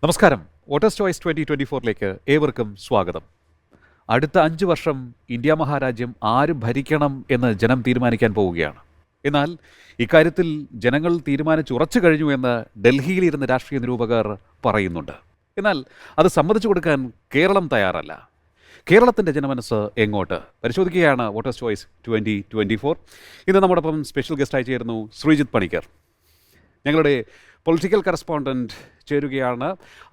നമസ്കാരം. Voters choice 2024ലേക്ക് ഏവർക്കും സ്വാഗതം. അടുത്ത 5 വർഷം ഇന്ത്യ മഹാരാജ്യം ആര് ഭരിക്കണം എന്ന് ജനം തീരുമാനിക്കാൻ പോവുകയാണ്. എന്നാൽ ഇക്കാര്യത്തിൽ ജനങ്ങൾ തീരുമാനിച്ചുറച്ചു കഴിഞ്ഞു എന്ന് ഡൽഹിയിലിരുന്ന് രാഷ്ട്രീയ നിരൂപകർ പറയുന്നുണ്ട്. എന്നാൽ അത് സമ്മതിച്ചു കൊടുക്കാൻ കേരളം തയ്യാറല്ല. കേരളത്തിൻ്റെ ജനമനസ്സ് എങ്ങോട്ട് പരിശോധിക്കുകയാണ് വോട്ടേഴ്സ് ചോയ്സ് 2024. ഇന്ന് നമ്മോടൊപ്പം സ്പെഷ്യൽ ഗസ്റ്റായി ചേരുന്നു ശ്രീജിത്ത് പണിക്കർ. ഞങ്ങളുടെ പൊളിറ്റിക്കൽ കറസ്പോണ്ടന്റ് ചേരുകയാണ്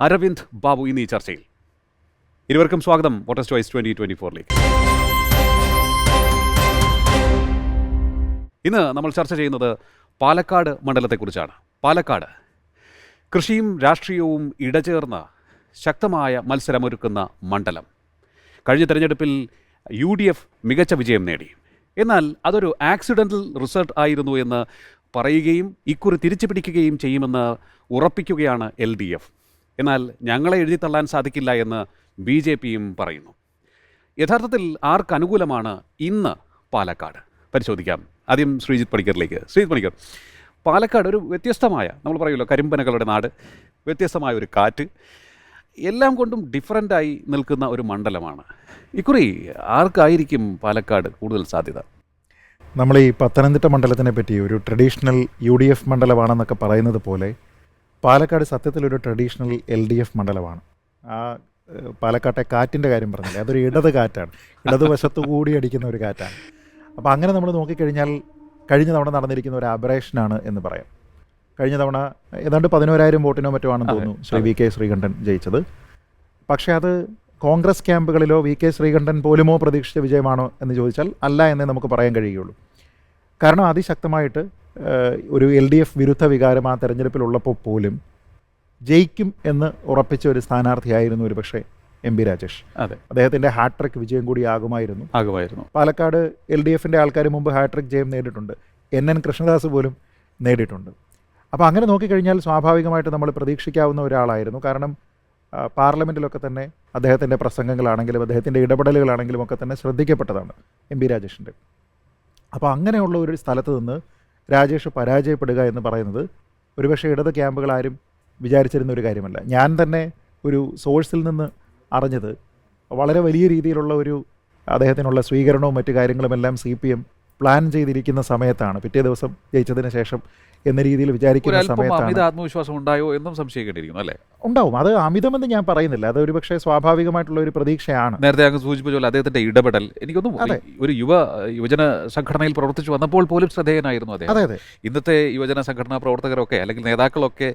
അരവിന്ദ് ബാബു ഇന്ന് ഈ ചർച്ചയിൽ. ഇരുവർക്കും സ്വാഗതം വോട്ടേഴ്സ് ചോയ്സ് 2024ലേക്ക്. ഇന്ന് നമ്മൾ ചർച്ച ചെയ്യുന്നത് പാലക്കാട് മണ്ഡലത്തെക്കുറിച്ചാണ്. പാലക്കാട് കൃഷിയും രാഷ്ട്രീയവും ഇടചേർന്ന ശക്തമായ മത്സരമൊരുക്കുന്ന മണ്ഡലം. കഴിഞ്ഞ തെരഞ്ഞെടുപ്പിൽ UDF മികച്ച വിജയം നേടി. എന്നാൽ അതൊരു ആക്സിഡൻ്റൽ റിസൾട്ട് ആയിരുന്നു എന്ന് പറയുകയും ഇക്കുറി തിരിച്ചു പിടിക്കുകയും ചെയ്യുമെന്ന് ഉറപ്പിക്കുകയാണ് LDF. എന്നാൽ ഞങ്ങളെ എഴുതിത്തള്ളാൻ സാധിക്കില്ല എന്ന് BJPയും പറയുന്നു. യഥാർത്ഥത്തിൽ ആർക്കനുകൂലമാണ് ഇന്ന് പാലക്കാട് പരിശോധിക്കാം. ആദ്യം ശ്രീജിത്ത് പണിക്കറിലേക്ക്. ശ്രീജിത്ത് പണിക്കർ, പാലക്കാട് ഒരു വ്യത്യസ്തമായ, നമ്മൾ പറയുമല്ലോ കരിമ്പനകളുടെ നാട്, വ്യത്യസ്തമായ ഒരു കാറ്റ്, എല്ലാം കൊണ്ടും ഡിഫറൻ്റായി നിൽക്കുന്ന ഒരു മണ്ഡലമാണ്. ഇക്കുറി ആർക്കായിരിക്കും പാലക്കാട് കൂടുതൽ സാധ്യത? നമ്മൾ ഈ പത്തനംതിട്ട മണ്ഡലത്തിനെ പറ്റി ഒരു ട്രഡീഷണൽ UDF മണ്ഡലമാണെന്നൊക്കെ പറയുന്നത് പോലെ പാലക്കാട് സത്യത്തിലൊരു ട്രഡീഷണൽ LDF മണ്ഡലമാണ്. ആ പാലക്കാട്ടെ കാറ്റിൻ്റെ കാര്യം പറഞ്ഞില്ലേ, അതൊരു ഇടത് കാറ്റാണ്, ഇടതുവശത്തു കൂടി അടിക്കുന്ന ഒരു കാറ്റാണ്. അപ്പോൾ അങ്ങനെ നമ്മൾ നോക്കിക്കഴിഞ്ഞാൽ കഴിഞ്ഞ തവണ നടന്നിരിക്കുന്ന ഒരു അബറേഷനാണ് എന്ന് പറയാം. കഴിഞ്ഞ തവണ ഏതാണ്ട് 11,000 വോട്ടിനോ മറ്റോ ആണെന്ന് തോന്നുന്നു ശ്രീ VK ശ്രീകണ്ഠൻ ജയിച്ചത്. പക്ഷേ അത് കോൺഗ്രസ് ക്യാമ്പുകളിലോ VK ശ്രീകണ്ഠൻ പോലുമോ പ്രതീക്ഷിച്ച വിജയമാണോ എന്ന് ചോദിച്ചാൽ അല്ല എന്നേ നമുക്ക് പറയാൻ കഴിയുള്ളൂ. കാരണം അതിശക്തമായിട്ട് ഒരു LDF വിരുദ്ധ വികാരം ആ തെരഞ്ഞെടുപ്പിലുള്ളപ്പോൾ പോലും ജയിക്കും എന്ന് ഉറപ്പിച്ച ഒരു സ്ഥാനാർത്ഥിയായിരുന്നു ഒരു പക്ഷേ MP രാജേഷ്. അതെ, അദ്ദേഹത്തിൻ്റെ ഹാട്രിക് വിജയം കൂടി ആകുമായിരുന്നു. പാലക്കാട് LDFൻ്റെ ആൾക്കാർ മുമ്പ് ഹാട്രിക് ജയം നേടിയിട്ടുണ്ട്. NN കൃഷ്ണദാസ് പോലും നേടിയിട്ടുണ്ട്. അപ്പോൾ അങ്ങനെ നോക്കിക്കഴിഞ്ഞാൽ സ്വാഭാവികമായിട്ട് നമ്മൾ പ്രതീക്ഷിക്കാവുന്ന ഒരാളായിരുന്നു. കാരണം പാർലമെൻറ്റിലൊക്കെ തന്നെ അദ്ദേഹത്തിൻ്റെ പ്രസംഗങ്ങളാണെങ്കിലും അദ്ദേഹത്തിൻ്റെ ഇടപെടലുകളാണെങ്കിലും ഒക്കെ തന്നെ ശ്രദ്ധിക്കപ്പെട്ടതാണ് MP രാജേഷിൻ്റെ. അപ്പോൾ അങ്ങനെയുള്ള ഒരു സ്ഥലത്ത് നിന്ന് രാജേഷ് പരാജയപ്പെടുക എന്ന് പറയുന്നത് ഒരുപക്ഷെ ഇടത് ക്യാമ്പുകളാരും വിചാരിച്ചിരുന്ന ഒരു കാര്യമല്ല. ഞാൻ തന്നെ ഒരു സോഴ്സിൽ നിന്ന് അറിഞ്ഞത് വളരെ വലിയ രീതിയിലുള്ള ഒരു അദ്ദേഹത്തിനുള്ള സ്വീകരണവും മറ്റു കാര്യങ്ങളുമെല്ലാം CPM പ്ലാൻ ചെയ്തിരിക്കുന്ന സമയത്താണ്, പിറ്റേ ദിവസം ജയിച്ചതിന് ശേഷം എന്ന രീതിയിൽ വിചാരിക്കുന്ന സമയത്താണ്. ആത്മവിശ്വാസം ഉണ്ടായോ എന്നും സംശയിക്കേണ്ടിയിരിക്കുന്നു അല്ലേ? ഉണ്ടാവും. അത് അമിതമെന്ന് ഞാൻ പറയുന്നില്ല, അത് ഒരുപക്ഷെ സ്വാഭാവികമായിട്ടുള്ള ഒരു പ്രതീക്ഷയാണ്. നേരത്തെ അങ്ങ് സൂചിപ്പിച്ച അദ്ദേഹത്തിന്റെ ഇടപെടൽ എനിക്കൊന്നും ഒരു യുവജന സംഘടനയിൽ പ്രവർത്തിച്ചു വന്നപ്പോൾ പോലും ശ്രദ്ധേയനായിരുന്നു അദ്ദേഹം. അതെ, ഇന്നത്തെ യുവജന സംഘടനാ പ്രവർത്തകരൊക്കെ അല്ലെങ്കിൽ നേതാക്കളൊക്കെ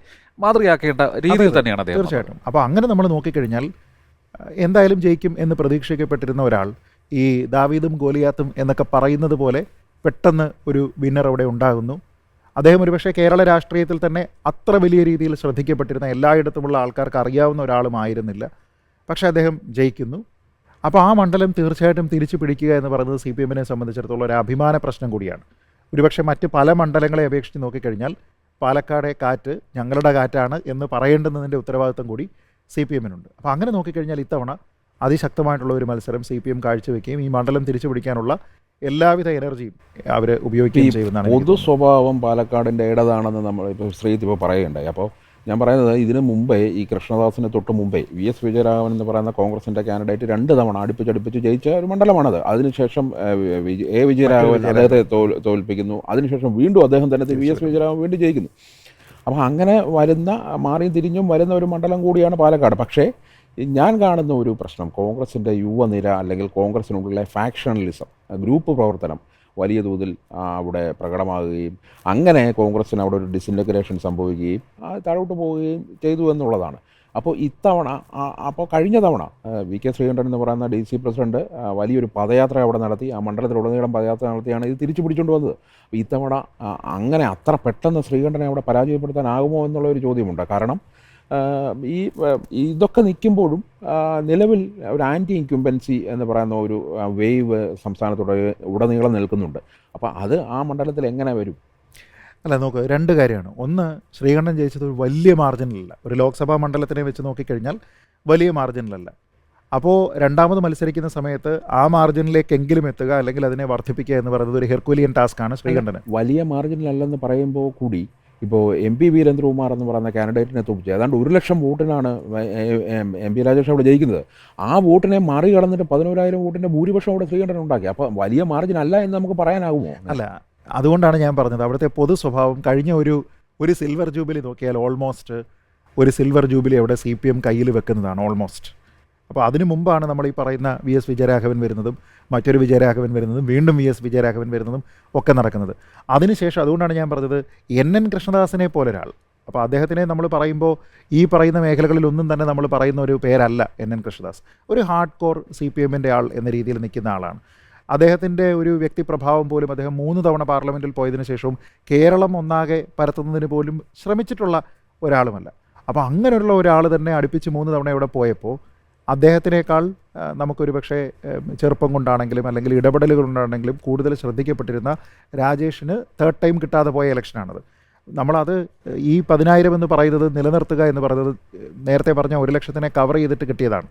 മാതൃകയാക്കേണ്ട രീതിയിൽ തന്നെയാണ് അദ്ദേഹം. തീർച്ചയായിട്ടും. അപ്പോൾ അങ്ങനെ നമ്മൾ നോക്കിക്കഴിഞ്ഞാൽ എന്തായാലും ജയിക്കും എന്ന് പ്രതീക്ഷിക്കപ്പെട്ടിരുന്ന ഒരാൾ ഈ ദാവീദും ഗോലിയാത്തും എന്നൊക്കെ പറയുന്നത് പോലെ പെട്ടെന്ന് ഒരു വിന്നർ അവിടെ ഉണ്ടാകുന്നു. അദ്ദേഹം ഒരുപക്ഷെ കേരള രാഷ്ട്രീയത്തിൽ തന്നെ അത്ര വലിയ രീതിയിൽ ശ്രദ്ധിക്കപ്പെട്ടിരുന്ന എല്ലായിടത്തുമുള്ള ആൾക്കാർക്ക് അറിയാവുന്ന ഒരാളുമായിരുന്നില്ല. പക്ഷേ അദ്ദേഹം ജയിക്കുന്നു. അപ്പോൾ ആ മണ്ഡലം തീർച്ചയായിട്ടും തിരിച്ചു പിടിക്കുക എന്ന് പറയുന്നത് CPMനെ സംബന്ധിച്ചിടത്തോളം ഒരു അഭിമാന പ്രശ്നം കൂടിയാണ്. ഒരുപക്ഷെ മറ്റ് പല മണ്ഡലങ്ങളെ അപേക്ഷിച്ച് നോക്കിക്കഴിഞ്ഞാൽ പാലക്കാടെ കാറ്റ് ഞങ്ങളുടെ കാറ്റാണ് എന്ന് പറയേണ്ടുന്നതിൻ്റെ ഉത്തരവാദിത്വം കൂടി CPMനുണ്ട്. അപ്പോൾ അങ്ങനെ നോക്കിക്കഴിഞ്ഞാൽ ഇത്തവണ അതിശക്തമായിട്ടുള്ള ഒരു മത്സരം CPM കാഴ്ചവെക്കുകയും ഈ മണ്ഡലം തിരിച്ചു പിടിക്കാനുള്ള എല്ലാവിധ എനർജിയും അവർ ഉപയോഗിക്കുകയും ചെയ്യുന്നതാണ്. പൊതു സ്വഭാവം പാലക്കാടിൻ്റെ ഇടതാണെന്ന് നമ്മൾ ഇപ്പോൾ ശ്രീജിത്ത് ഇപ്പോൾ പറയുകയുണ്ടായി. അപ്പോൾ ഞാൻ പറയുന്നത് ഇതിന് മുമ്പേ ഈ കൃഷ്ണദാസിന് തൊട്ട് മുമ്പേ VS വിജയരാഘവൻ എന്ന് പറയുന്ന കോൺഗ്രസിൻ്റെ കാൻഡിഡേറ്റ് 2 തവണ അടുപ്പിച്ച് ജയിച്ച ഒരു മണ്ഡലമാണത്. അതിനുശേഷം A വിജയരാഘവൻ അദ്ദേഹത്തെ തോൽപ്പിക്കുന്നു. അതിനുശേഷം വീണ്ടും അദ്ദേഹം തന്നെ VS വിജയരാഘവൻ വീണ്ടും ജയിക്കുന്നു. അപ്പോൾ അങ്ങനെ മാറിയും തിരിഞ്ഞും വരുന്ന ഒരു മണ്ഡലം കൂടിയാണ് പാലക്കാട്. പക്ഷേ ഞാൻ കാണുന്ന ഒരു പ്രശ്നം കോൺഗ്രസിൻ്റെ യുവനിര അല്ലെങ്കിൽ കോൺഗ്രസിനുള്ളിലെ ഫാക്ഷണലിസം, ഗ്രൂപ്പ് പ്രവർത്തനം വലിയ തോതിൽ അവിടെ പ്രകടമാകുകയും അങ്ങനെ കോൺഗ്രസിന് അവിടെ ഒരു ഡിസിൻറ്റഗ്രേഷൻ സംഭവിക്കുകയും താഴോട്ട് പോവുകയും ചെയ്തു എന്നുള്ളതാണ്. അപ്പോൾ കഴിഞ്ഞ തവണ VK ശ്രീകണ്ഠൻ എന്ന് പറയുന്ന DC പ്രസിഡന്റ് വലിയൊരു പദയാത്ര അവിടെ നടത്തി, ആ മണ്ഡലത്തിലുടനീളം പദയാത്ര നടത്തിയാണ് ഇത് തിരിച്ചു പിടിച്ചുകൊണ്ട് വന്നത്. അപ്പോൾ ഇത്തവണ അങ്ങനെ അത്ര പെട്ടെന്ന് ശ്രീകണ്ഠനെ അവിടെ പരാജയപ്പെടുത്താനാകുമോ എന്നുള്ളൊരു ചോദ്യമുണ്ട്. കാരണം ഇതൊക്കെ നിൽക്കുമ്പോഴും നിലവിൽ ഒരു ആൻറ്റി ഇൻക്യുംബൻസി എന്ന് പറയുന്ന ഒരു വേവ് ഉടനീളം നിൽക്കുന്നുണ്ട്. അപ്പോൾ അത് ആ മണ്ഡലത്തിൽ എങ്ങനെ വരും? അല്ല, നോക്ക്, 2 കാര്യമാണ്. ഒന്ന്, ശ്രീകണ്ഠൻ ജയിച്ചത് ഒരു വലിയ മാർജിനിലല്ല, ഒരു ലോക്സഭാ മണ്ഡലത്തിനെ വെച്ച് നോക്കിക്കഴിഞ്ഞാൽ വലിയ മാർജിനിലല്ല. അപ്പോൾ രണ്ടാമത് മത്സരിക്കുന്ന സമയത്ത് ആ മാർജിനിലേക്കെങ്കിലും എത്തുക അല്ലെങ്കിൽ അതിനെ വർദ്ധിപ്പിക്കുക എന്ന് പറയുന്നത് ഒരു ഹെർക്കുലിയൻ ടാസ്ക്കാണ് ശ്രീകണ്ഠന്. വലിയ മാർജിനിലല്ലെന്ന് പറയുമ്പോൾ കൂടി ഇപ്പോൾ MP വീരേന്ദ്രകുമാർ എന്ന് പറയുന്ന കാൻഡിഡേറ്റിനെ തോൽപ്പിച്ചു. ഏതാണ്ട് 1,00,000 വോട്ടിനാണ് MP രാജേഷ് അവിടെ ജയിക്കുന്നത്. ആ വോട്ടിനെ മറികടന്നിട്ട് 11,000 വോട്ടിൻ്റെ ഭൂരിപക്ഷം അവിടെ ശ്രീകണ്ഠൻ ഉണ്ടാക്കി. അപ്പോൾ വലിയ മാർജിൻ അല്ല എന്ന് നമുക്ക് പറയാനാകുമോ? അല്ല, അതുകൊണ്ടാണ് ഞാൻ പറഞ്ഞത് അവിടുത്തെ പൊതു സ്വഭാവം. കഴിഞ്ഞ ഒരു സിൽവർ ജൂബിലി നോക്കിയാൽ ഓൾമോസ്റ്റ് ഒരു സിൽവർ ജൂബിലി അവിടെ CPM കയ്യിൽ വെക്കുന്നതാണ് ഓൾമോസ്റ്റ്. അപ്പോൾ അതിനു മുമ്പാണ് നമ്മൾ ഈ പറയുന്ന VS വിജയരാഘവൻ വരുന്നതും മറ്റൊരു വിജയരാഘവൻ വരുന്നതും വീണ്ടും VS വിജയരാഘവൻ വരുന്നതും ഒക്കെ നടക്കുന്നത്. അതിനുശേഷം അതുകൊണ്ടാണ് ഞാൻ പറഞ്ഞത് NN കൃഷ്ണദാസിനെ പോലൊരാൾ. അപ്പോൾ അദ്ദേഹത്തിനെ നമ്മൾ പറയുമ്പോൾ ഈ പറയുന്ന മേഖലകളിലൊന്നും തന്നെ നമ്മൾ പറയുന്ന ഒരു പേരല്ല NN കൃഷ്ണദാസ്. ഒരു ഹാർഡ് കോർ CPMൻ്റെ ആൾ എന്ന രീതിയിൽ നിൽക്കുന്ന ആളാണ്. അദ്ദേഹത്തിൻ്റെ ഒരു വ്യക്തിപ്രഭാവം പോലും അദ്ദേഹം 3 തവണ പാർലമെൻറ്റിൽ പോയതിനു ശേഷവും കേരളം ഒന്നാകെ പരത്തുന്നതിന് പോലും ശ്രമിച്ചിട്ടുള്ള ഒരാളുമല്ല. അപ്പോൾ അങ്ങനെയുള്ള ഒരാൾ തന്നെ അടുപ്പിച്ച് 3 തവണ ഇവിടെ പോയപ്പോൾ അദ്ദേഹത്തിനേക്കാൾ നമുക്കൊരു പക്ഷേ ചെറുപ്പം കൊണ്ടാണെങ്കിലും അല്ലെങ്കിൽ ഇടപെടലുകൾ കൊണ്ടാണെങ്കിലും കൂടുതൽ ശ്രദ്ധിക്കപ്പെട്ടിരുന്ന രാജേഷിന് 3rd ടൈം കിട്ടാതെ പോയ ഇലക്ഷനാണത്. നമ്മളത് ഈ 10,000 എന്ന് പറയുന്നത് നിലനിർത്തുക എന്ന് പറയുന്നത് നേരത്തെ പറഞ്ഞ 1,00,000 കവർ ചെയ്തിട്ട് കിട്ടിയതാണ്.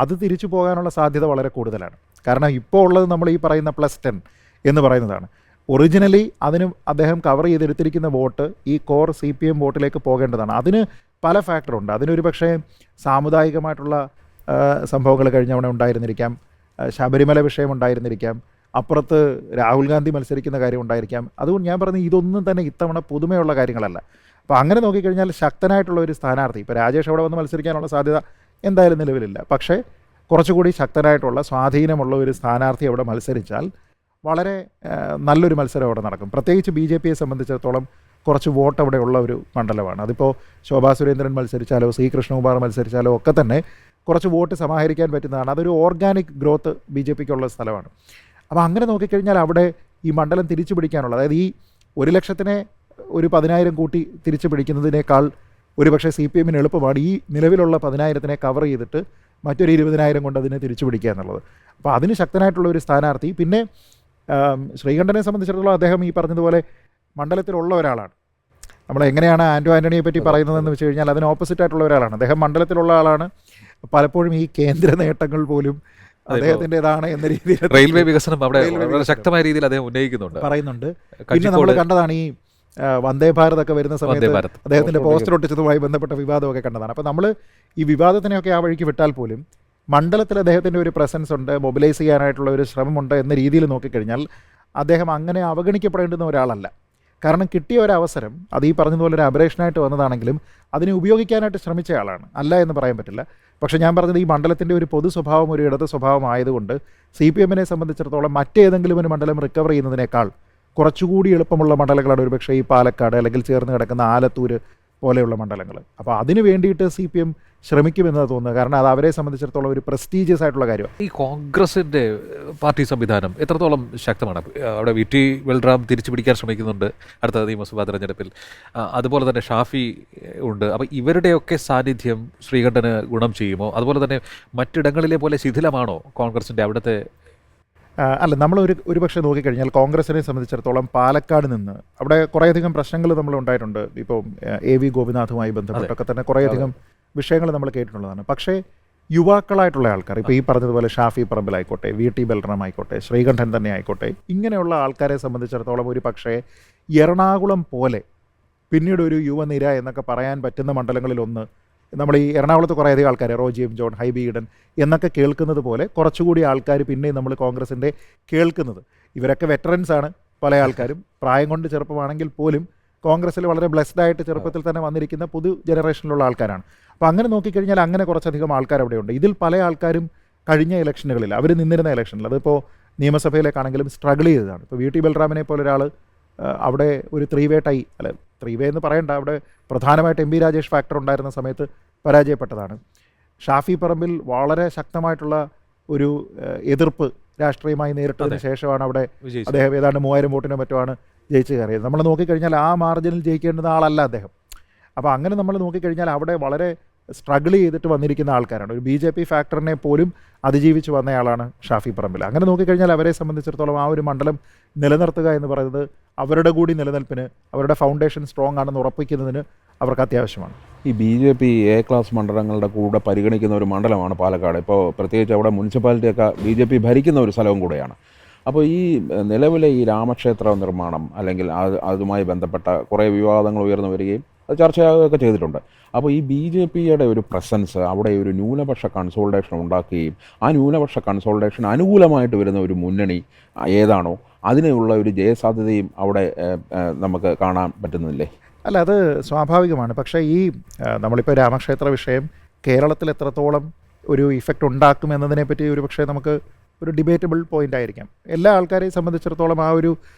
അത് തിരിച്ചു പോകാനുള്ള സാധ്യത വളരെ കൂടുതലാണ്. കാരണം ഇപ്പോൾ ഉള്ളത് നമ്മൾ ഈ പറയുന്ന +10 എന്ന് പറയുന്നതാണ്. ഒറിജിനലി അതിന് അദ്ദേഹം കവർ ചെയ്തെടുത്തിരിക്കുന്ന വോട്ട് ഈ കോർ CPM വോട്ടിലേക്ക് പോകേണ്ടതാണ്. അതിന് പല ഫാക്ടറുണ്ട്. അതിനൊരു പക്ഷേ സാമുദായികമായിട്ടുള്ള സംഭവങ്ങൾ കഴിഞ്ഞ തവണ ഉണ്ടായിരുന്നിരിക്കാം, ശബരിമല വിഷയം ഉണ്ടായിരുന്നിരിക്കാം, അപ്പുറത്ത് രാഹുൽ ഗാന്ധി മത്സരിക്കുന്ന കാര്യം ഉണ്ടായിരിക്കാം. അതുകൊണ്ട് ഞാൻ പറഞ്ഞത് ഇതൊന്നും തന്നെ ഇത്തവണ പുതുമയുള്ള കാര്യങ്ങളല്ല. അപ്പോൾ അങ്ങനെ നോക്കിക്കഴിഞ്ഞാൽ ശക്തനായിട്ടുള്ള ഒരു സ്ഥാനാർത്ഥി, ഇപ്പോൾ രാജേഷ് അവിടെ വന്ന് മത്സരിക്കാനുള്ള സാധ്യത എന്തായാലും നിലവിലില്ല. പക്ഷേ കുറച്ചുകൂടി ശക്തനായിട്ടുള്ള സ്വാധീനമുള്ള ഒരു സ്ഥാനാർത്ഥി അവിടെ മത്സരിച്ചാൽ വളരെ നല്ലൊരു മത്സരം അവിടെ നടക്കും. പ്രത്യേകിച്ച് BJPയെ സംബന്ധിച്ചിടത്തോളം കുറച്ച് വോട്ട് അവിടെ ഉള്ള ഒരു മണ്ഡലമാണ്. അതിപ്പോൾ ശോഭാ സുരേന്ദ്രൻ മത്സരിച്ചാലോ C കൃഷ്ണകുമാർ മത്സരിച്ചാലോ ഒക്കെ തന്നെ കുറച്ച് വോട്ട് സമാഹരിക്കാൻ പറ്റുന്നതാണ്. അതൊരു ഓർഗാനിക് ഗ്രോത്ത് BJPക്കുള്ള സ്ഥലമാണ്. അപ്പോൾ അങ്ങനെ നോക്കിക്കഴിഞ്ഞാൽ അവിടെ ഈ മണ്ഡലം തിരിച്ചു പിടിക്കാനുള്ള, അതായത് ഈ 1,00,000 ഒരു 10,000 കൂട്ടി തിരിച്ചു പിടിക്കുന്നതിനേക്കാൾ ഒരുപക്ഷെ CPMന് എളുപ്പമാണ് ഈ നിലവിലുള്ള 10,000 കവർ ചെയ്തിട്ട് മറ്റൊരു 20,000 കൊണ്ട് അതിനെ തിരിച്ചു പിടിക്കുക എന്നുള്ളത്. അപ്പോൾ അതിന് ശക്തനായിട്ടുള്ള ഒരു സ്ഥാനാർത്ഥി. പിന്നെ ശ്രീകണ്ഠനെ സംബന്ധിച്ചിടത്തോളം അദ്ദേഹം ഈ പറഞ്ഞതുപോലെ മണ്ഡലത്തിലുള്ള ഒരാളാണ്. നമ്മൾ എങ്ങനെയാണ് ആൻ്റോ ആൻ്റണിയെ പറ്റി പറയുന്നതെന്ന് വെച്ച് കഴിഞ്ഞാൽ അതിന് ഓപ്പോസിറ്റ് ആയിട്ടുള്ള ഒരാളാണ്. അദ്ദേഹം മണ്ഡലത്തിലുള്ള ആളാണ്. പലപ്പോഴും ഈ കേന്ദ്ര നേട്ടങ്ങൾ പോലും അദ്ദേഹത്തിൻ്റെതാണ് എന്ന രീതിയിൽ റെയിൽവേ വികസനം അവിടെ വളരെ ശക്തമായ രീതിയിൽ അദ്ദേഹം പറയുന്നുണ്ട്. പിന്നെ നമ്മൾ കണ്ടതാണ് ഈ വന്ദേ ഭാരത് ഒക്കെ വരുന്ന സമയത്ത് അദ്ദേഹത്തിൻ്റെ പോസ്റ്റർ ഒട്ടിച്ചതുമായി ബന്ധപ്പെട്ട വിവാദമൊക്കെ കണ്ടതാണ്. അപ്പോൾ നമ്മൾ ഈ വിവാദത്തിനെയൊക്കെ ആ വഴിക്ക് വിട്ടാൽ പോലും മണ്ഡലത്തിൽ അദ്ദേഹത്തിൻ്റെ ഒരു പ്രസൻസ് ഉണ്ട്, മൊബിലൈസ് ചെയ്യാനായിട്ടുള്ള ഒരു ശ്രമമുണ്ട് എന്ന രീതിയിൽ നോക്കിക്കഴിഞ്ഞാൽ അദ്ദേഹം അങ്ങനെ അവഗണിക്കപ്പെടേണ്ടുന്ന ഒരാളല്ല. കാരണം കിട്ടിയ ഒരവസരം അത് ഈ പറഞ്ഞതുപോലെ ഒരു അബറേഷനായിട്ട് വന്നതാണെങ്കിലും അതിനെ ഉപയോഗിക്കാനായിട്ട് ശ്രമിച്ച ആളാണ്, അല്ല എന്ന് പറയാൻ പറ്റില്ല. പക്ഷേ ഞാൻ പറഞ്ഞത് ഈ മണ്ഡലത്തിൻ്റെ ഒരു പൊതു സ്വഭാവം ഒരു ഇടത് സ്വഭാവം ആയതുകൊണ്ട് CPMനെ സംബന്ധിച്ചിടത്തോളം മറ്റേതെങ്കിലും ഒരു മണ്ഡലം റിക്കവർ ചെയ്യുന്നതിനേക്കാൾ കുറച്ചുകൂടി എളുപ്പമുള്ള മണ്ഡലങ്ങളാണ് ഒരുപക്ഷേ ഈ പാലക്കാട് അല്ലെങ്കിൽ ചേർന്ന് കിടക്കുന്ന ആലത്തൂർ പോലെയുള്ള മണ്ഡലങ്ങൾ. അപ്പോൾ അതിന് വേണ്ടിയിട്ട് CPM ശ്രമിക്കുമെന്ന് തോന്നുന്നത്. കാരണം അത് അവരെ സംബന്ധിച്ചിടത്തോളം ഒരു പ്രസ്റ്റീജിയസ് ആയിട്ടുള്ള കാര്യമാണ്. ഈ കോൺഗ്രസിൻ്റെ പാർട്ടി സംവിധാനം എത്രത്തോളം ശക്തമാണ്? അവിടെ VT ബൽറാം തിരിച്ചു പിടിക്കാൻ ശ്രമിക്കുന്നുണ്ട് അടുത്ത നിയമസഭാ തെരഞ്ഞെടുപ്പിൽ. അതുപോലെ തന്നെ ഷാഫി ഉണ്ട്. അപ്പോൾ ഇവരുടെയൊക്കെ സാന്നിധ്യം ശ്രീകണ്ഠന് ഗുണം ചെയ്യുമോ? അതുപോലെ തന്നെ മറ്റിടങ്ങളിലെ പോലെ ശിഥിലമാണോ കോൺഗ്രസിൻ്റെ അവിടുത്തെ? അല്ല, നമ്മൾ ഒരു പക്ഷേ നോക്കിക്കഴിഞ്ഞാൽ കോൺഗ്രസിനെ സംബന്ധിച്ചിടത്തോളം പാലക്കാട് നിന്ന് അവിടെ കുറേയധികം പ്രശ്നങ്ങൾ നമ്മൾ ഉണ്ടായിട്ടുണ്ട്. ഇപ്പോൾ AV ഗോപിനാഥുമായി ബന്ധപ്പെട്ടൊക്കെ തന്നെ കുറേയധികം വിഷയങ്ങൾ നമ്മൾ കേട്ടിട്ടുള്ളതാണ്. പക്ഷേ യുവാക്കളായിട്ടുള്ള ആൾക്കാർ, ഇപ്പോൾ ഈ പറഞ്ഞതുപോലെ ഷാഫി പറമ്പിലായിക്കോട്ടെ, VT ബൽറാം ആയിക്കോട്ടെ, ശ്രീകണ്ഠൻ തന്നെ ആയിക്കോട്ടെ, ഇങ്ങനെയുള്ള ആൾക്കാരെ സംബന്ധിച്ചിടത്തോളം ഒരു പക്ഷേ എറണാകുളം പോലെ പിന്നീട് ഒരു യുവനിര എന്നൊക്കെ പറയാൻ പറ്റുന്ന മണ്ഡലങ്ങളിലൊന്ന് നമ്മൾ ഈ എറണാകുളത്ത് കുറേയധികം ആൾക്കാർ, റോജി എം ജോൺ, ഹൈബി ഈഡൻ എന്നൊക്കെ കേൾക്കുന്നത് പോലെ കുറച്ചുകൂടി ആൾക്കാർ പിന്നെയും നമ്മൾ കോൺഗ്രസിൻ്റെ കേൾക്കുന്നത്. ഇവരൊക്കെ വെറ്ററൻസാണ് പല ആൾക്കാരും, പ്രായം കൊണ്ട് ചെറുപ്പമാണെങ്കിൽ പോലും കോൺഗ്രസ്സിൽ വളരെ ബ്ലെസ്ഡ് ആയിട്ട് ചെറുപ്പത്തിൽ തന്നെ വന്നിരിക്കുന്ന പുതു ജനറേഷനിലുള്ള ആൾക്കാരാണ്. അപ്പോൾ അങ്ങനെ നോക്കിക്കഴിഞ്ഞാൽ അങ്ങനെ കുറച്ചധികം ആൾക്കാർ അവിടെയുണ്ട്. ഇതിൽ പല ആൾക്കാരും കഴിഞ്ഞ ഇലക്ഷനുകളിൽ അവർ നിന്നിരുന്ന ഇലക്ഷനിൽ, അതിപ്പോൾ നിയമസഭയിലേക്കാണെങ്കിലും സ്ട്രഗിൾ ചെയ്തതാണ്. ഇപ്പോൾ VT ബൽറാമിനെ പോലെ ഒരാൾ അവിടെ ഒരു 3-way ടൈ, അല്ല 3-way എന്ന് പറയണ്ട, അവിടെ പ്രധാനമായിട്ട് MP രാജേഷ് ഫാക്ടർ ഉണ്ടായിരുന്ന സമയത്ത് പരാജയപ്പെട്ടതാണ്. ഷാഫി പറമ്പിൽ വളരെ ശക്തമായിട്ടുള്ള ഒരു എതിർപ്പ് രാഷ്ട്രീയമായി നേരിട്ടതിന് ശേഷമാണ് അവിടെ അദ്ദേഹം ഏതാണ്ട് 3000 വോട്ടിനോ മറ്റുമാണ് ജയിച്ച് കയറിയത്. നമ്മൾ നോക്കിക്കഴിഞ്ഞാൽ ആ മാർജിനിൽ ജയിക്കേണ്ടുന്ന ആളല്ല അദ്ദേഹം. അപ്പോൾ അങ്ങനെ നമ്മൾ നോക്കിക്കഴിഞ്ഞാൽ അവിടെ വളരെ സ്ട്രഗിൾ ചെയ്തിട്ട് വന്നിരിക്കുന്ന ആൾക്കാരാണ്. ഒരു BJP ഫാക്ടറിനെ പോലും അതിജീവിച്ച് വന്നയാളാണ് ഷാഫി പറമ്പിൽ. അങ്ങനെ നോക്കിക്കഴിഞ്ഞാൽ അവരെ സംബന്ധിച്ചിടത്തോളം ആ ഒരു മണ്ഡലം നിലനിർത്തുക എന്ന് പറയുന്നത് അവരുടെ കൂടി നിലനിൽപ്പിന്, അവരുടെ ഫൗണ്ടേഷൻ സ്ട്രോങ് ആണെന്ന് ഉറപ്പിക്കുന്നതിന് അവർക്ക് അത്യാവശ്യമാണ്. ഈ BJP A ക്ലാസ് മണ്ഡലങ്ങളുടെ കൂടെ പരിഗണിക്കുന്ന ഒരു മണ്ഡലമാണ് പാലക്കാട്. ഇപ്പോൾ പ്രത്യേകിച്ച് അവിടെ മുനിസിപ്പാലിറ്റിയൊക്കെ BJP ഭരിക്കുന്ന ഒരു സ്ഥലവും കൂടെയാണ്. അപ്പോൾ ഈ നിലവിലെ ഈ രാമക്ഷേത്ര നിർമ്മാണം അല്ലെങ്കിൽ അതുമായി ബന്ധപ്പെട്ട കുറേ വിവാദങ്ങൾ ഉയർന്നു വരികയും അത് ചർച്ചയാകുകയൊക്കെ ചെയ്തിട്ടുണ്ട്. അപ്പോൾ ഈ BJPയുടെ ഒരു പ്രസൻസ് അവിടെ ഒരു ന്യൂനപക്ഷ കൺസോൾട്ടേഷൻ ഉണ്ടാക്കുകയും ആ ന്യൂനപക്ഷ കൺസോൾട്ടേഷൻ അനുകൂലമായിട്ട് വരുന്ന ഒരു മുന്നണി ഏതാണോ അതിനുള്ള ഒരു ജയസാധ്യതയും അവിടെ നമുക്ക് കാണാൻ പറ്റുന്നില്ലേ? അല്ല, അത് സ്വാഭാവികമാണ്. പക്ഷേ ഈ നമ്മളിപ്പോൾ രാമക്ഷേത്ര വിഷയം കേരളത്തിൽ എത്രത്തോളം ഒരു ഇഫക്റ്റ് ഉണ്ടാക്കുമെന്നതിനെപ്പറ്റി ഒരു പക്ഷേ നമുക്ക് ഒരു ഡിബേറ്റബിൾ പോയിൻ്റ് ആയിരിക്കാം. എല്ലാ ആൾക്കാരെയും സംബന്ധിച്ചിടത്തോളം ആ ഒരു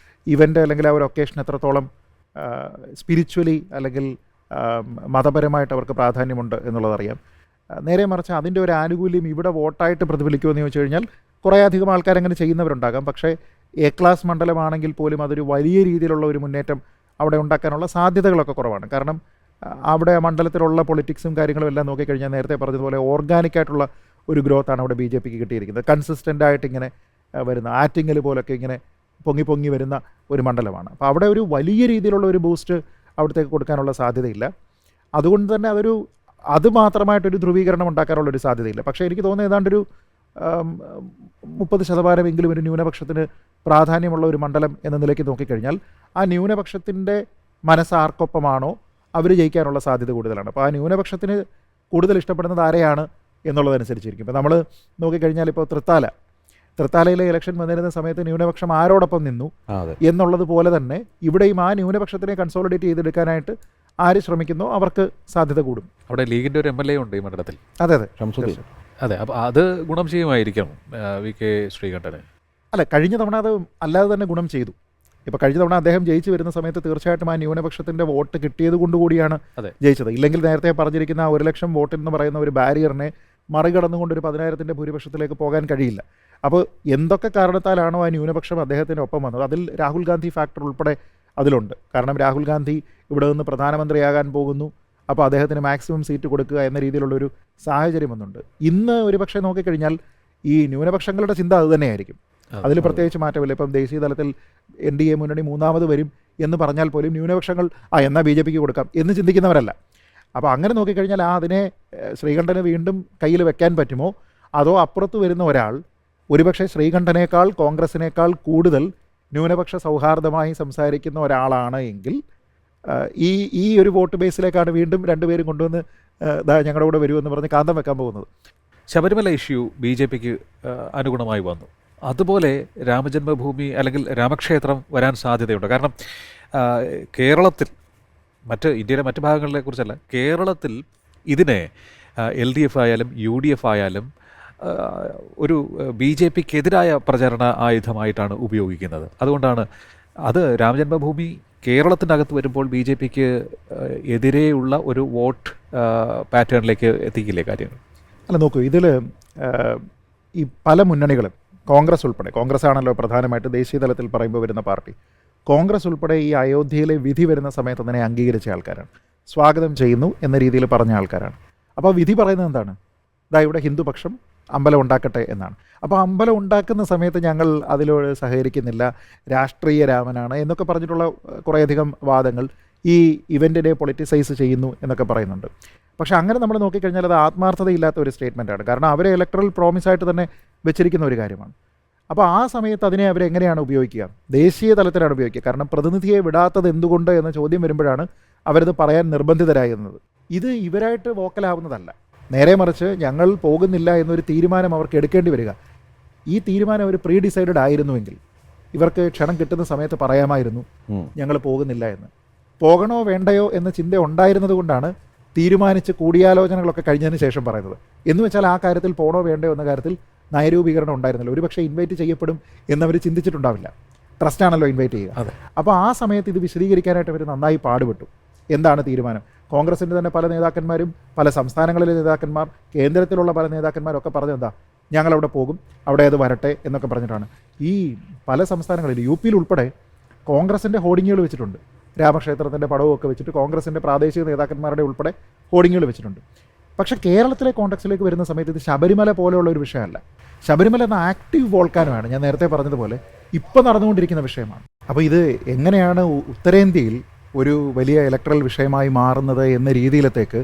ഇവൻ്റ് അല്ലെങ്കിൽ ആ ഒരു ഒക്കേഷൻ എത്രത്തോളം സ്പിരിച്വലി അല്ലെങ്കിൽ മതപരമായിട്ട് അവർക്ക് പ്രാധാന്യമുണ്ട് എന്നുള്ളതറിയാം. നേരെ മറിച്ച് അതിൻ്റെ ഒരു ആനുകൂല്യം ഇവിടെ വോട്ടായിട്ട് പ്രതിഫലിക്കുമെന്ന് ചോദിച്ചു കഴിഞ്ഞാൽ കുറേ അധികം ആൾക്കാരങ്ങനെ ചെയ്യുന്നവരുണ്ടാകാം. പക്ഷേ എ ക്ലാസ് മണ്ഡലമാണെങ്കിൽ പോലും അതൊരു വലിയ രീതിയിലുള്ള ഒരു മുന്നേറ്റം അവിടെ ഉണ്ടാക്കാനുള്ള സാധ്യതകളൊക്കെ കുറവാണ്. കാരണം അവിടെ മണ്ഡലത്തിലുള്ള പൊളിറ്റിക്സും കാര്യങ്ങളും എല്ലാം നോക്കിക്കഴിഞ്ഞാൽ നേരത്തെ പറഞ്ഞതുപോലെ ഓർഗാനിക്കായിട്ടുള്ള ഒരു ഗ്രോത്താണ് അവിടെ BJPക്ക് കിട്ടിയിരിക്കുന്നത്. കൺസിസ്റ്റൻ്റ് ആയിട്ട് ഇങ്ങനെ വരുന്ന ആറ്റിങ്ങൽ പോലൊക്കെ ഇങ്ങനെ പൊങ്ങി വരുന്ന ഒരു മണ്ഡലമാണ്. അപ്പോൾ അവിടെ ഒരു വലിയ രീതിയിലുള്ള ഒരു ബൂസ്റ്റ് അവിടത്തേക്ക് കൊടുക്കാനുള്ള സാധ്യതയില്ല. അതുകൊണ്ട് തന്നെ അത് മാത്രമായിട്ടൊരു ധ്രുവീകരണം ഉണ്ടാക്കാനുള്ളൊരു സാധ്യതയില്ല. പക്ഷേ എനിക്ക് തോന്നുന്നത് ഏതാണ്ടൊരു 30% ഒരു ന്യൂനപക്ഷത്തിന് പ്രാധാന്യമുള്ള ഒരു മണ്ഡലം എന്ന നിലയ്ക്ക് നോക്കിക്കഴിഞ്ഞാൽ ആ ന്യൂനപക്ഷത്തിൻ്റെ മനസ്സ് ആർക്കൊപ്പമാണോ അവർ ജയിക്കാനുള്ള സാധ്യത കൂടുതലാണ്. അപ്പോൾ ആ ന്യൂനപക്ഷത്തിന് കൂടുതൽ ഇഷ്ടപ്പെടുന്നത് ആരെയാണ് എന്നുള്ളതനുസരിച്ചിരിക്കും. ഇപ്പോൾ നമ്മൾ നോക്കിക്കഴിഞ്ഞാൽ ഇപ്പോൾ തൃത്താലയിലെ ഇലക്ഷൻ വന്നിരുന്ന സമയത്ത് ന്യൂനപക്ഷം ആരോടൊപ്പം നിന്നു എന്നുള്ളത് പോലെ തന്നെ ഇവിടെയും ആ ന്യൂനപക്ഷത്തിനെ കൺസോളിഡേറ്റ് ചെയ്തെടുക്കാനായിട്ട് ആര് ശ്രമിക്കുന്നോ അവർക്ക് സാധ്യത കൂടും. അവിടെ ലീഗിൻ്റെ ഒരു MLA ഉണ്ട് ഈ മണ്ഡലത്തിൽ. അതെ. അതെ, അപ്പോൾ അത് ഗുണം ചെയ്യുമായിരിക്കും VK ശ്രീകണ്ഠന്. അല്ല, കഴിഞ്ഞ തവണ അത് അല്ലാതെ തന്നെ ഗുണം ചെയ്തു. ഇപ്പോൾ കഴിഞ്ഞ തവണ അദ്ദേഹം ജയിച്ചു വരുന്ന സമയത്ത് തീർച്ചയായിട്ടും ആ ന്യൂനപക്ഷത്തിൻ്റെ വോട്ട് കിട്ടിയത് കൊണ്ടുകൂടിയാണ് ജയിച്ചത്. ഇല്ലെങ്കിൽ നേരത്തെ പറഞ്ഞിരിക്കുന്ന 1 ലക്ഷം വോട്ടിൽ എന്ന് പറയുന്ന ഒരു ബാരിയറിനെ മറികടന്നുകൊണ്ട് ഒരു 10,000-ന്റെ ഭൂരിപക്ഷത്തിലേക്ക് പോകാൻ കഴിയില്ല. അപ്പോൾ എന്തൊക്കെ കാരണത്താലാണോ ആ ന്യൂനപക്ഷം അദ്ദേഹത്തിൻ്റെ ഒപ്പം വന്നത്, അതിൽ രാഹുൽ ഗാന്ധി ഫാക്ടർ ഉൾപ്പെടെ അതിലുണ്ട്. കാരണം രാഹുൽ ഗാന്ധി ഇവിടെ നിന്ന് പ്രധാനമന്ത്രിയാകാൻ പോകുന്നു, അപ്പോൾ അദ്ദേഹത്തിന് മാക്സിമം സീറ്റ് കൊടുക്കുക എന്ന രീതിയിലുള്ളൊരു സാഹചര്യം വന്നുണ്ട്. ഇന്ന് ഒരു പക്ഷേ നോക്കിക്കഴിഞ്ഞാൽ ഈ ന്യൂനപക്ഷങ്ങളുടെ ചിന്ത അതുതന്നെയായിരിക്കും. അതിൽ പ്രത്യേകിച്ച് മാറ്റമില്ല. ഇപ്പം ദേശീയ തലത്തിൽ NDA മുന്നണി 3ാമത് വരും എന്ന് പറഞ്ഞാൽ പോലും ന്യൂനപക്ഷങ്ങൾ എന്നാൽ BJPക്ക് കൊടുക്കാം എന്ന് ചിന്തിക്കുന്നവരല്ല. അപ്പോൾ അങ്ങനെ നോക്കിക്കഴിഞ്ഞാൽ അതിനെ ശ്രീകണ്ഠന് വീണ്ടും കയ്യിൽ വെക്കാൻ പറ്റുമോ, അതോ അപ്പുറത്ത് വരുന്ന ഒരാൾ ഒരുപക്ഷെ ശ്രീകണ്ഠനേക്കാൾ കോൺഗ്രസിനേക്കാൾ കൂടുതൽ ന്യൂനപക്ഷ സൗഹാർദ്ദമായി സംസാരിക്കുന്ന ഒരാളാണ് എങ്കിൽ ഈ ഒരു വോട്ട് ബേസിലേക്കാണ് വീണ്ടും രണ്ടുപേരും കൊണ്ടുവന്ന് ഞങ്ങളുടെ കൂടെ വരുമെന്ന് പറഞ്ഞ് കാന്തം വെക്കാൻ പോകുന്നത്. ശബരിമല ഇഷ്യൂ BJPക്ക് അനുഗുണമായി വന്നു. അതുപോലെ രാമജന്മഭൂമി അല്ലെങ്കിൽ രാമക്ഷേത്രം വരാൻ സാധ്യതയുണ്ട്. കാരണം കേരളത്തിൽ ഇന്ത്യയിലെ മറ്റ് ഭാഗങ്ങളെ കുറിച്ചല്ല, കേരളത്തിൽ ഇതിനെ LDF ആയാലും UDF ആയാലും ഒരു BJPക്കെതിരായ പ്രചരണ ആയുധമായിട്ടാണ് ഉപയോഗിക്കുന്നത്. അതുകൊണ്ടാണ് അത് രാമജന്മഭൂമി കേരളത്തിൻ്റെ അകത്ത് വരുമ്പോൾ BJPക്ക് എതിരെയുള്ള ഒരു വോട്ട് പാറ്റേണിലേക്ക് എത്തിക്കില്ലേ കാര്യങ്ങൾ? അല്ല, നോക്കൂ, ഇതിൽ ഈ പല മുന്നണികളും കോൺഗ്രസ് ഉൾപ്പെടെ, കോൺഗ്രസ് ആണല്ലോ പ്രധാനമായിട്ട് ദേശീയ തലത്തിൽ പറയുമ്പോൾ വരുന്ന പാർട്ടി, കോൺഗ്രസ് ഉൾപ്പെടെ ഈ അയോധ്യയിലെ വിധി വരുന്ന സമയത്ത് അതിനെ അംഗീകരിച്ച ആൾക്കാരാണ്, സ്വാഗതം ചെയ്യുന്നു എന്ന രീതിയിൽ പറഞ്ഞ ആൾക്കാരാണ്. അപ്പോൾ വിധി പറയുന്നത് എന്താണ്? ഇവിടെ ഹിന്ദുപക്ഷം അമ്പലം ഉണ്ടാക്കട്ടെ എന്നാണ്. അപ്പോൾ അമ്പലം ഉണ്ടാക്കുന്ന സമയത്ത് ഞങ്ങൾ അതിലോട് സഹകരിക്കുന്നില്ല, രാഷ്ട്രീയ രാമനാണ് എന്നൊക്കെ പറഞ്ഞിട്ടുള്ള കുറേയധികം വാദങ്ങൾ ഈ ഇവൻറ്റിനെ പൊളിറ്റിസൈസ് ചെയ്യുന്നു എന്നൊക്കെ പറയുന്നുണ്ട്. പക്ഷേ അങ്ങനെ നമ്മൾ നോക്കിക്കഴിഞ്ഞാൽ അത് ആത്മാർത്ഥതയില്ലാത്ത ഒരു സ്റ്റേറ്റ്മെൻറ്റാണ്. കാരണം അവരെ ഇലക്ട്രൽ പ്രോമിസായിട്ട് തന്നെ വെച്ചിരിക്കുന്ന ഒരു കാര്യമാണ്. അപ്പോൾ ആ സമയത്ത് അതിനെ അവരെങ്ങനെയാണ് ഉപയോഗിക്കുക? ദേശീയ തലത്തിലാണ് ഉപയോഗിക്കുക. കാരണം പ്രതിനിധിയെ വിടാത്തത് എന്തുകൊണ്ട് എന്ന ചോദ്യം വരുമ്പോഴാണ് അവരത് പറയാൻ നിർബന്ധിതരാകുന്നത്. ഇത് ഇവരായിട്ട് വോക്കലാവുന്നതല്ല, നേരെ മറിച്ച് ഞങ്ങൾ പോകുന്നില്ല എന്നൊരു തീരുമാനം അവർക്ക് എടുക്കേണ്ടി വരിക. ഈ തീരുമാനം അവർ പ്രീ ഡിസൈഡഡ് ആയിരുന്നുവെങ്കിൽ ഇവർക്ക് ക്ഷണം കിട്ടുന്ന സമയത്ത് പറയാമായിരുന്നു ഞങ്ങൾ പോകുന്നില്ല എന്ന്. പോകണോ വേണ്ടയോ എന്ന ചിന്ത ഉണ്ടായിരുന്നത് കൊണ്ടാണ് തീരുമാനിച്ച് കൂടിയാലോചനകളൊക്കെ കഴിഞ്ഞതിന് ശേഷം പറയുന്നത്. എന്ന് വെച്ചാൽ ആ കാര്യത്തിൽ പോകണോ വേണ്ടയോ എന്ന കാര്യത്തിൽ നയരൂപീകരണം ഉണ്ടായിരുന്നില്ല. ഒരുപക്ഷെ ഇൻവൈറ്റ് ചെയ്യപ്പെടും എന്നവർ ചിന്തിച്ചിട്ടുണ്ടാവില്ല. ട്രസ്റ്റാണല്ലോ ഇൻവൈറ്റ് ചെയ്യുക. അപ്പോൾ ആ സമയത്ത് ഇത് വിശദീകരിക്കാനായിട്ട് അവർ നന്നായി പാടുപെട്ടു. എന്താണ് തീരുമാനം? കോൺഗ്രസിൻ്റെ തന്നെ പല നേതാക്കന്മാരും, പല സംസ്ഥാനങ്ങളിലെ നേതാക്കന്മാർ, കേന്ദ്രത്തിലുള്ള പല നേതാക്കന്മാരൊക്കെ പറഞ്ഞത് എന്താ, ഞങ്ങളവിടെ പോകും, അവിടെ അത് വരട്ടെ എന്നൊക്കെ പറഞ്ഞിട്ടാണ്. ഈ പല സംസ്ഥാനങ്ങളിൽ UP ഉൾപ്പെടെ കോൺഗ്രസിൻ്റെ ഹോർഡിങ്ങുകൾ വെച്ചിട്ടുണ്ട്. രാമക്ഷേത്രത്തിൻ്റെ പടവുമൊക്കെ വെച്ചിട്ട് കോൺഗ്രസിൻ്റെ പ്രാദേശിക നേതാക്കന്മാരുടെ ഉൾപ്പെടെ ഹോർഡിങ്ങുകൾ വെച്ചിട്ടുണ്ട്. പക്ഷേ കേരളത്തിലെ കോൺടെക്സ്റ്റിലേക്ക് വരുന്ന സമയത്ത് ഇത് ശബരിമല പോലെയുള്ള ഒരു വിഷയമല്ല. ശബരിമല എന്ന ആക്റ്റീവ് വോൾക്കാനമാണ്, ഞാൻ നേരത്തെ പറഞ്ഞതുപോലെ ഇപ്പോൾ നടന്നുകൊണ്ടിരിക്കുന്ന വിഷയമാണ്. അപ്പോൾ ഇത് എങ്ങനെയാണ് ഉത്തരേന്ത്യയിൽ ഒരു വലിയ ഇലക്ട്രൽ വിഷയമായി മാറുന്നത് എന്ന രീതിയിലത്തേക്ക്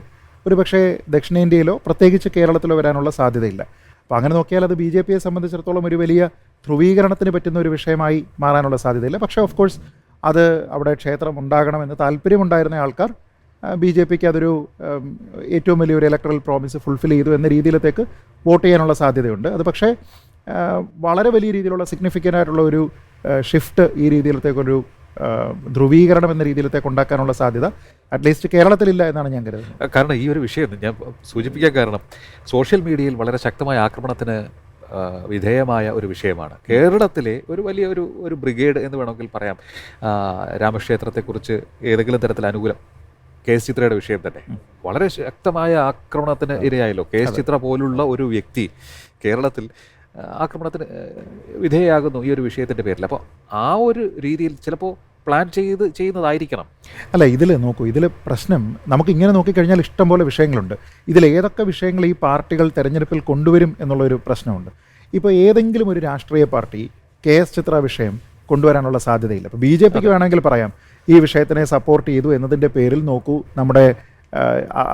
ഒരു പക്ഷേ ദക്ഷിണേന്ത്യയിലോ പ്രത്യേകിച്ച് കേരളത്തിലോ വരാനുള്ള സാധ്യതയില്ല. അപ്പോൾ അങ്ങനെ നോക്കിയാൽ അത് BJPയെ സംബന്ധിച്ചിടത്തോളം ഒരു വലിയ ധ്രുവീകരണത്തിന് പറ്റുന്ന ഒരു വിഷയമായി മാറാനുള്ള സാധ്യതയില്ല. പക്ഷേ ഓഫ് കോഴ്സ് അത് അവിടെ ക്ഷേത്രം ഉണ്ടാകണമെന്ന് താല്പര്യമുണ്ടായിരുന്ന ആൾക്കാർ BJPക്ക് അതൊരു ഏറ്റവും വലിയൊരു ഇലക്ട്രൽ പ്രോമിസ് ഫുൾഫിൽ ചെയ്തു എന്ന രീതിയിലത്തേക്ക് വോട്ട് ചെയ്യാനുള്ള സാധ്യതയുണ്ട്. അത് പക്ഷേ വളരെ വലിയ രീതിയിലുള്ള സിഗ്നിഫിക്കൻ്റ് ആയിട്ടുള്ള ഒരു ഷിഫ്റ്റ് ഈ രീതിയിലത്തേക്കൊരു ധ്രുവീകരണം എന്ന രീതിയിലത്തേക്ക് ഉണ്ടാക്കാനുള്ള സാധ്യത അറ്റ്ലീസ്റ്റ് കേരളത്തിലില്ല എന്നാണ് ഞാൻ കരുതുന്നത്. കാരണം ഈ ഒരു വിഷയം ഞാൻ സൂചിപ്പിക്കാൻ കാരണം സോഷ്യൽ മീഡിയയിൽ വളരെ ശക്തമായ ആക്രമണത്തിന് വിധേയമായ ഒരു വിഷയമാണ്. കേരളത്തിലെ ഒരു വലിയ ഒരു ബ്രിഗേഡ് എന്ന് വേണമെങ്കിൽ പറയാം. രാമക്ഷേത്രത്തെക്കുറിച്ച് ഏതെങ്കിലും തരത്തിൽ അനുകൂലം KS ചിത്രയുടെ വിഷയം തന്നെ വളരെ ശക്തമായ ആക്രമണത്തിന് ഇരയായല്ലോ. KS ചിത്ര പോലുള്ള ഒരു വ്യക്തി കേരളത്തിൽ ആക്രമണത്തിന് വിധേയയാകുന്നു ഈ ഒരു വിഷയത്തിൻ്റെ പേരിൽ. അപ്പോൾ ആ ഒരു രീതിയിൽ ചിലപ്പോൾ പ്ലാൻ ചെയ്യുന്നതായിരിക്കണം. അല്ല, ഇതിൽ നോക്കൂ, ഇതിൽ പ്രശ്നം നമുക്ക് ഇങ്ങനെ നോക്കിക്കഴിഞ്ഞാൽ ഇഷ്ടംപോലെ വിഷയങ്ങളുണ്ട്. ഇതിൽ ഏതൊക്കെ വിഷയങ്ങൾ ഈ പാർട്ടികൾ തെരഞ്ഞെടുപ്പിൽ കൊണ്ടുവരും എന്നുള്ളൊരു പ്രശ്നമുണ്ട്. ഇപ്പോൾ ഏതെങ്കിലും ഒരു രാഷ്ട്രീയ പാർട്ടി KS ചിത്ര വിഷയം കൊണ്ടുവരാനുള്ള സാധ്യതയില്ല. ഇപ്പോൾ BJPക്ക് വേണമെങ്കിൽ പറയാം ഈ വിഷയത്തിനെ സപ്പോർട്ട് ചെയ്തു എന്നതിൻ്റെ പേരിൽ നോക്കൂ, നമ്മുടെ